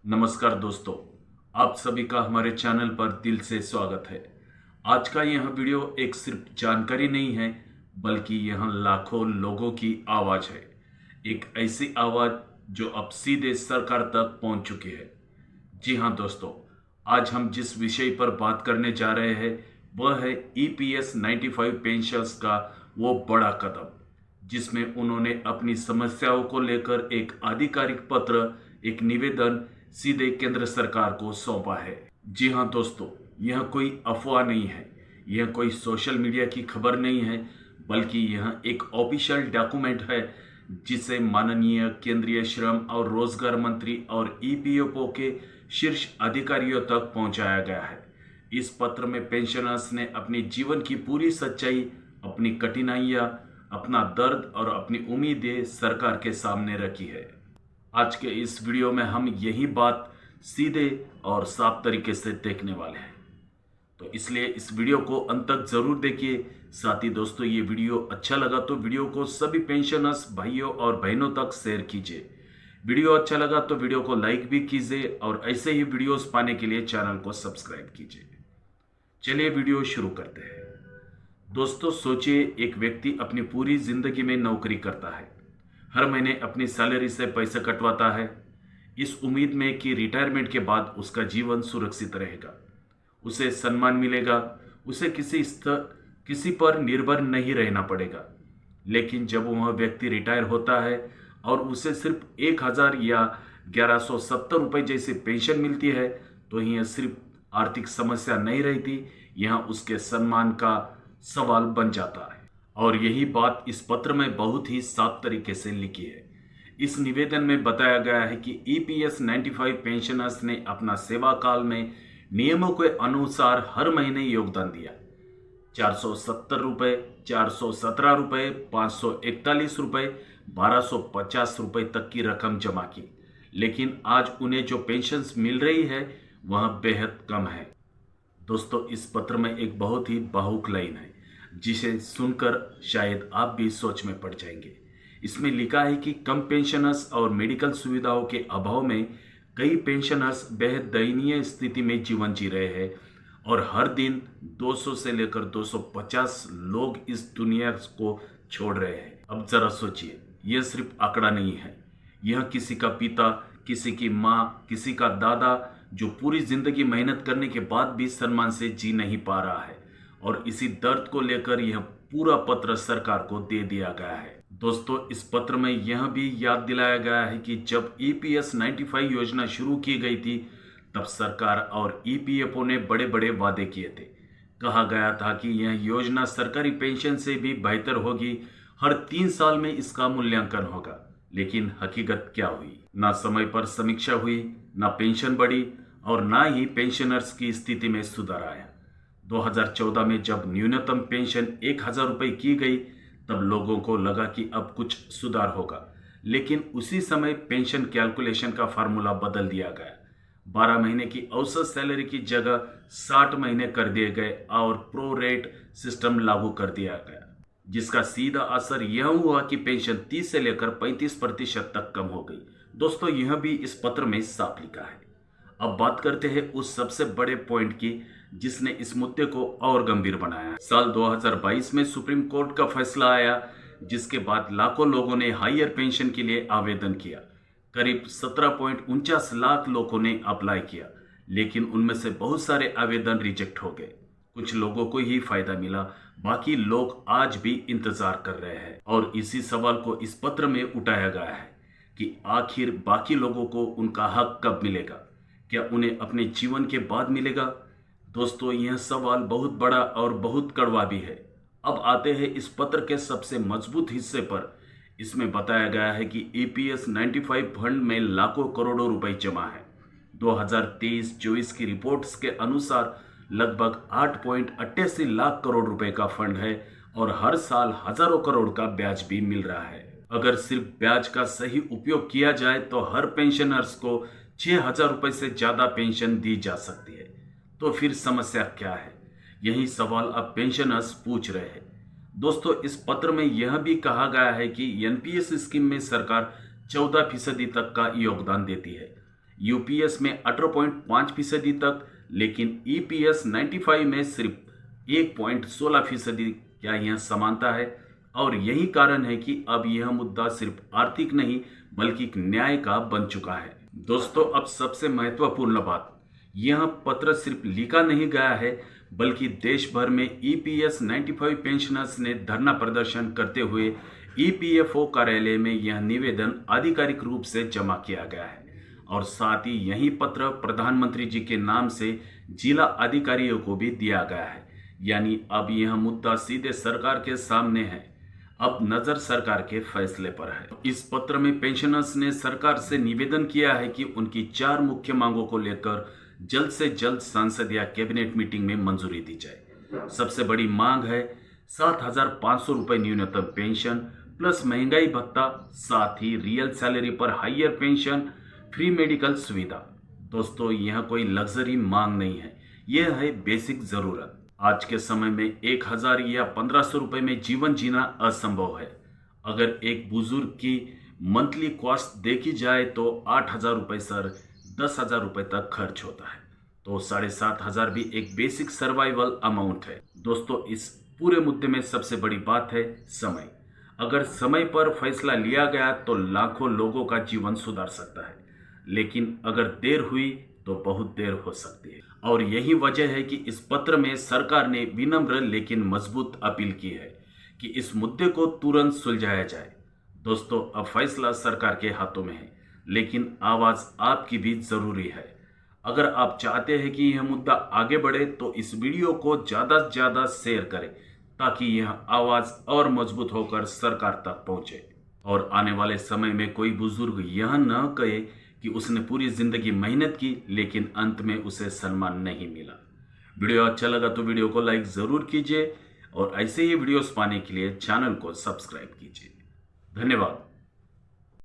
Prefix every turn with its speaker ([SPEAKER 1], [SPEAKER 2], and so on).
[SPEAKER 1] नमस्कार दोस्तों, आप सभी का हमारे चैनल पर दिल से स्वागत है। आज का यह वीडियो एक सिर्फ जानकारी नहीं है, बल्कि यह लाखों लोगों की आवाज है। एक ऐसी आवाज जो अब सीधे सरकार तक पहुंच चुकी है। जी हाँ दोस्तों, आज हम जिस विषय पर बात करने जा रहे हैं वह है ईपीएस 95 पेंशनर्स का वो बड़ा कदम, जिसमें उन्होंने अपनी समस्याओं को लेकर एक आधिकारिक पत्र, एक निवेदन सीधे केंद्र सरकार को सौंपा है। जी हाँ दोस्तों, यह कोई अफवाह नहीं है, यह कोई सोशल मीडिया की खबर नहीं है, बल्कि यह एक ऑफिशियल डॉक्यूमेंट है जिसे माननीय केंद्रीय श्रम और रोजगार मंत्री और ईपीएफओ के शीर्ष अधिकारियों तक पहुंचाया गया है। इस पत्र में पेंशनर्स ने अपने जीवन की पूरी सच्चाई, अपनी कठिनाइयां, अपना दर्द और अपनी उम्मीदें सरकार के सामने रखी है। आज के इस वीडियो में हम यही बात सीधे और साफ तरीके से देखने वाले हैं, तो इसलिए इस वीडियो को अंत तक जरूर देखिए। साथ ही दोस्तों, ये वीडियो अच्छा लगा तो वीडियो को सभी पेंशनर्स भाइयों और बहनों तक शेयर कीजिए। वीडियो अच्छा लगा तो वीडियो को लाइक भी कीजिए और ऐसे ही वीडियोस पाने के लिए चैनल को सब्सक्राइब कीजिए। चलिए वीडियो शुरू करते हैं। दोस्तों सोचिए, एक व्यक्ति अपनी पूरी जिंदगी में नौकरी करता है, हर महीने अपनी सैलरी से पैसे कटवाता है, इस उम्मीद में कि रिटायरमेंट के बाद उसका जीवन सुरक्षित रहेगा, उसे सम्मान मिलेगा, उसे किसी पर निर्भर नहीं रहना पड़ेगा। लेकिन जब वह व्यक्ति रिटायर होता है और उसे सिर्फ 1000 या 1170 रुपये जैसी पेंशन मिलती है, तो यह सिर्फ आर्थिक समस्या नहीं रहती, यह उसके सम्मान का सवाल बन जाता है। और यही बात इस पत्र में बहुत ही साफ तरीके से लिखी है। इस निवेदन में बताया गया है कि ईपीएस 95 पेंशनर्स ने अपना सेवा काल में नियमों के अनुसार हर महीने योगदान दिया। 470 रुपये, 417 रुपये, 541 रुपये, 1250 रुपये तक की रकम जमा की, लेकिन आज उन्हें जो पेंशन मिल रही है वह बेहद कम है। दोस्तों, इस पत्र में एक बहुत ही भावुक लाइन है जिसे सुनकर शायद आप भी सोच में पड़ जाएंगे। इसमें लिखा है कि कम पेंशनर्स और मेडिकल सुविधाओं के अभाव में कई पेंशनर्स बेहद दयनीय स्थिति में जीवन जी रहे हैं और हर दिन 200 से लेकर 250 लोग इस दुनिया को छोड़ रहे हैं। अब जरा सोचिए, यह सिर्फ आंकड़ा नहीं है, यह किसी का पिता, किसी की माँ, किसी का दादा जो पूरी जिंदगी मेहनत करने के बाद भी सम्मान से जी नहीं पा रहा है, और इसी दर्द को लेकर यह पूरा पत्र सरकार को दे दिया गया है। दोस्तों, इस पत्र में यह भी याद दिलाया गया है कि जब ईपीएस 95 योजना शुरू की गई थी, तब सरकार और ईपीएफओ ने बड़े बड़े वादे किए थे। कहा गया था कि यह योजना सरकारी पेंशन से भी बेहतर होगी, हर 3 साल में इसका मूल्यांकन होगा। लेकिन हकीकत क्या हुई? ना समय पर समीक्षा हुई, ना पेंशन बढ़ी और ना ही पेंशनर्स की स्थिति में सुधार आया। 2014 में जब न्यूनतम पेंशन 1000 रुपये की गई, तब लोगों को लगा कि अब कुछ सुधार होगा, लेकिन उसी समय पेंशन कैलकुलेशन का फार्मूला बदल दिया गया। 12 महीने की औसत सैलरी की जगह 60 महीने कर दिए गए और प्रो रेट सिस्टम लागू कर दिया गया, जिसका सीधा असर यह हुआ कि पेंशन 30 से लेकर 35% तक कम हो गई। दोस्तों, यह भी इस पत्र में साफ लिखा है। अब बात करते हैं उस सबसे बड़े पॉइंट की जिसने इस मुद्दे को और गंभीर बनाया। साल 2022 में सुप्रीम कोर्ट का फैसला आया, जिसके बाद लाखों लोगों ने हायर पेंशन के लिए आवेदन किया। करीब 17.49 लाख लोगों ने अप्लाई किया, लेकिन उनमें से बहुत सारे आवेदन रिजेक्ट हो गए। कुछ लोगों को ही फायदा मिला, बाकी लोग आज भी इंतजार कर रहे हैं। और इसी सवाल को इस पत्र में उठाया गया है कि आखिर बाकी लोगों को उनका हक कब मिलेगा? क्या उन्हें अपने जीवन के बाद मिलेगा? दोस्तों, यह सवाल बहुत बड़ा और बहुत कड़वा भी है। अब आते हैं इस पत्र के सबसे मजबूत हिस्से पर। इसमें बताया गया है कि ईपीएस 95 फंड में लाखों करोड़ों रुपए जमा है। 2023-24 की रिपोर्ट्स के अनुसार लगभग 8.88 लाख करोड़ रुपए का फंड है और हर साल हजारों करोड़ का ब्याज भी मिल रहा है। अगर सिर्फ ब्याज का सही उपयोग किया जाए तो हर पेंशनर्स को 6000 रुपए से ज्यादा पेंशन दी जा सकती है। तो फिर समस्या क्या है? यही सवाल अब पेंशनर्स पूछ रहे हैं। दोस्तों, इस पत्र में यह भी कहा गया है कि एनपीएस स्कीम में सरकार 14% तक का योगदान देती है। यूपीएस में 18.5% तक, लेकिन ईपीएस 95 में सिर्फ 1.16%। क्या यह समानता है? और यही कारण है कि अब यह मुद्दा सिर्फ आर्थिक नहीं बल्कि एक न्याय का बन चुका है। दोस्तों, अब सबसे महत्वपूर्ण बात, यह पत्र सिर्फ लिखा नहीं गया है बल्कि देश भर में ईपीएस 95 पेंशनर्स ने धरना प्रदर्शन करते हुए ईपीएफओ कार्यालय में यह निवेदन आधिकारिक रूप से जमा किया गया है। और साथ ही यही पत्र प्रधानमंत्री जी के नाम से जिला अधिकारियों को भी दिया गया है। यानी अब यह मुद्दा सीधे सरकार के सामने है। अब नजर सरकार के फैसले पर है। इस पत्र में पेंशनर्स ने सरकार से निवेदन किया है कि उनकी 4 मुख्य मांगों को लेकर जल्द से जल्द संसद या कैबिनेट मीटिंग में मंजूरी दी जाए। सबसे बड़ी मांग है 7,500 रुपए न्यूनतम पेंशन प्लस महंगाई भत्ता, साथ ही रियल सैलरी पर हायर पेंशन, फ्री मेडिकल सुविधा। दोस्तों, यह कोई लग्जरी मांग नहीं है, यह है बेसिक जरूरत। आज के समय में 1,000 या 1,500 रुपए में जीवन जीना असंभव है। अगर एक बुजुर्ग की मंथली कॉस्ट देखी जाए तो 8,000 रुपए सर 10,000 रुपए तक खर्च होता है, तो 7,500 भी एक बेसिक सर्वाइवल अमाउंट है। दोस्तों, इस पूरे मुद्दे में सबसे बड़ी बात है समय। अगर समय पर फैसला लिया गया तो लाखों लोगों का जीवन सुधार सकता है, लेकिन अगर देर हुई तो बहुत देर हो सकती है। और यही वजह है कि इस पत्र में सरकार ने विनम्र लेकिन मजबूत अपील की है कि इस मुद्दे को तुरंत सुलझाया जाए। दोस्तों, अब फैसला सरकार के हाथों में है, लेकिन आवाज आपकी भी जरूरी है। अगर आप चाहते हैं कि यह मुद्दा आगे बढ़े तो इस वीडियो को ज्यादा से ज्यादा शेयर करें ताकि यह आवाज और मजबूत होकर सरकार तक पहुंचे और आने वाले समय में कोई बुजुर्ग यह न कहे कि उसने पूरी जिंदगी मेहनत की लेकिन अंत में उसे सम्मान नहीं मिला। वीडियो अच्छा लगा तो वीडियो को लाइक जरूर कीजिए और ऐसे ही वीडियोस पाने के लिए चैनल को सब्सक्राइब कीजिए। धन्यवाद।